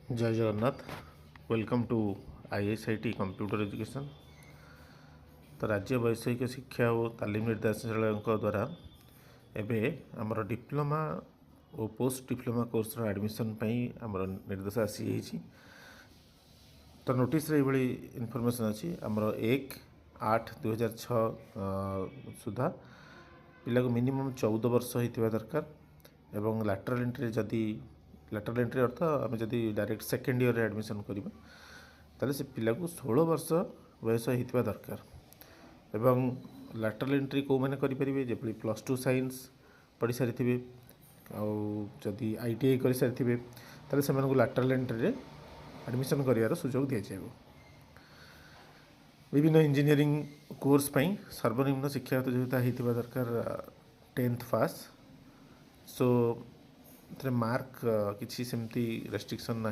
जय Jagannath. Welcome to ISIT computer education. तो राज्य वैषयिक शिक्षा और तालीम निर्देशालय द्वारा एबे आमर डिप्लोमा और पोस्ट डिप्लोमा कोर्स एडमिशन आमर निर्देश आसी। तो नोटिस ये इनफॉरमेशन अच्छी आमर 1/8/2006 सुधा पिला को मिनिमम 14 वर्ष होता दरकार एवं लैटरल एंट्री जदि लैटरल एंट्री अर्थ आम जदि डायरेक्ट सेकेंड ईयर एडमिशन करवा ताले से पिला को 16 वर्ष बयस होता दरकार एवं लैटरल एंट्री कौ मैंने करेंगे जब +2 साइंस पढ़ी सारी आदि ITI कर सारी ताले से लैटरल एंट्री एडमिशन करार सुजोग दि जाए। विभिन्न इंजीनियरिंग कोर्स सर्वनिम्न शिक्षागत योग्यता होता दरकार 10th पास। सो मार्क किसी सेमती रेस्ट्रिक्शन ना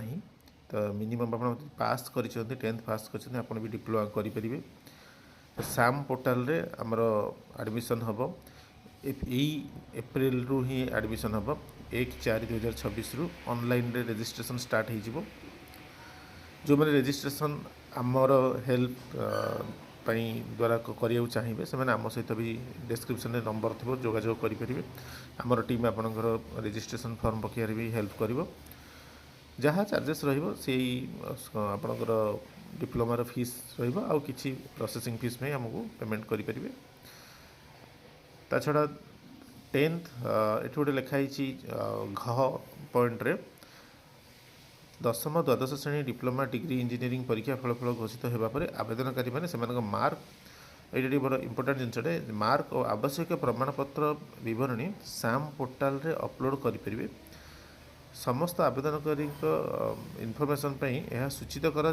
तो मिनिमम आप पास कर 10th पास कर आप भी डिप्लोमा करेंगे। साम पोर्टाल रे आमर एडमिशन हम एप्रिल रु ही एडमिशन हम 1/4/2026 रु ऑनलाइन रे रजिस्ट्रेशन स्टार्ट हो। जो मैंने रजिस्ट्रेशन आमर हेल्प द्वारा करिया चाहिए से आम सहित भी डिस्क्रिप्शन में नंबर थी जोगाजोग करेंगे। आमर टीम आपणकर रजिस्ट्रेशन फॉर्म पकार भी हेल्प कर जहाँ चार्जेस आपणकर डिप्लोमार फीस रहा कि प्रोसेसिंग फीस में आमको पेमेंट करेंगे। ता छड़ा 10th ये गोटे लिखाई घ पॉइंट रे 10th द्वादश श्रेणी डिप्लोमा डिग्री इंजीनियरिंग परीक्षा फलाफल घोषित होगापर आवेदनकारी मैंने मार्क ये बड़ा इंपोर्टाट जिनटे मार्क और आवश्यक प्रमाणपत्र विवरणी साम पोर्टाल रे अपलोड करेंगे। समस्त आवेदनकारी इनफर्मेशन यह सूचित करा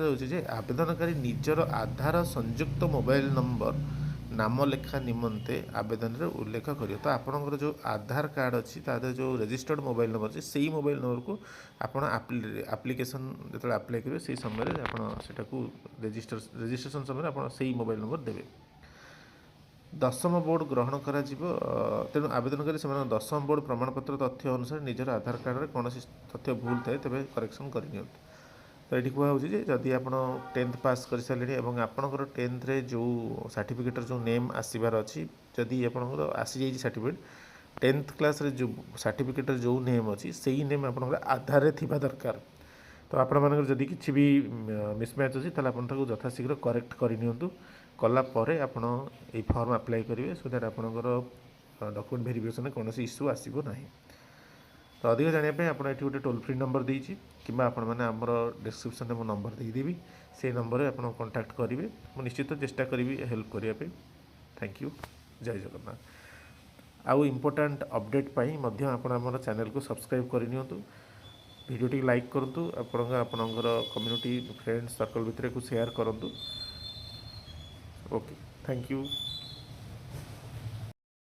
आवेदनकारी निजर आधार संयुक्त मोबाइल नंबर नाम लेखा निमंते आवेदन रे उल्लेख करियो। तो आपणकर जो आधार कार्ड अच्छी जो रजिस्टर्ड मोबाइल नंबर अच्छे से मोबाइल नंबर को आपण आप्लिकेसन जो आप्लाय करेंगे से समय आपटा रजिस्ट्रेशन समय आप मोबाइल नंबर देवे। दशम बोर्ड ग्रहण करा तेणु आवेदनकारी से 10th बोर्ड प्रमाणपत्र तथ्य अनुसार निजर आधार कार्ड में कौन तथ्य भूल थाए तेज करेक्शन करनी। तो ये कहुच्छे जदि आप 10th पास कर सारे और आपंकर 10th रे जो सर्टिफिकेट जो नेम आसबार अच्छी जदि आपंकर आसी जाइए सर्टिफिकेट 10th क्लास रे जो सर्टिफिकेट जो नेम अच्छी से ही नेम आपंकर आधार रे थिबा दरकार। तो आपण जदि किसी भी मिसमैच अच्छी ताला आप यथाशीघ्र करेक्ट करनी कलापर आपण ये फॉर्म अप्लाई करेंगे सो दैट आपणकर डॉक्यूमेंट वेरिफिकेशन कौन इश्यू आसब ना। तो अधिक जानापी आप गोटे टोल फ्री नंबर देती कि आमर डिस्क्रिप्शन में मो नंबर देदेवी से नंबर आप कांटेक्ट करेंगे। मुझे निश्चित चेष्टा करी हेल्प करने। Thank you. जय जगन्नाथ। आउ इम्पोर्टाट अपडेट आप चैनल को सब्सक्राइब करनी वीडियो टी लाइक करूँ आपणकर कम्युनिटी फ्रेंड्स सर्कल भितर को शेयर करूँ। Okay thank you.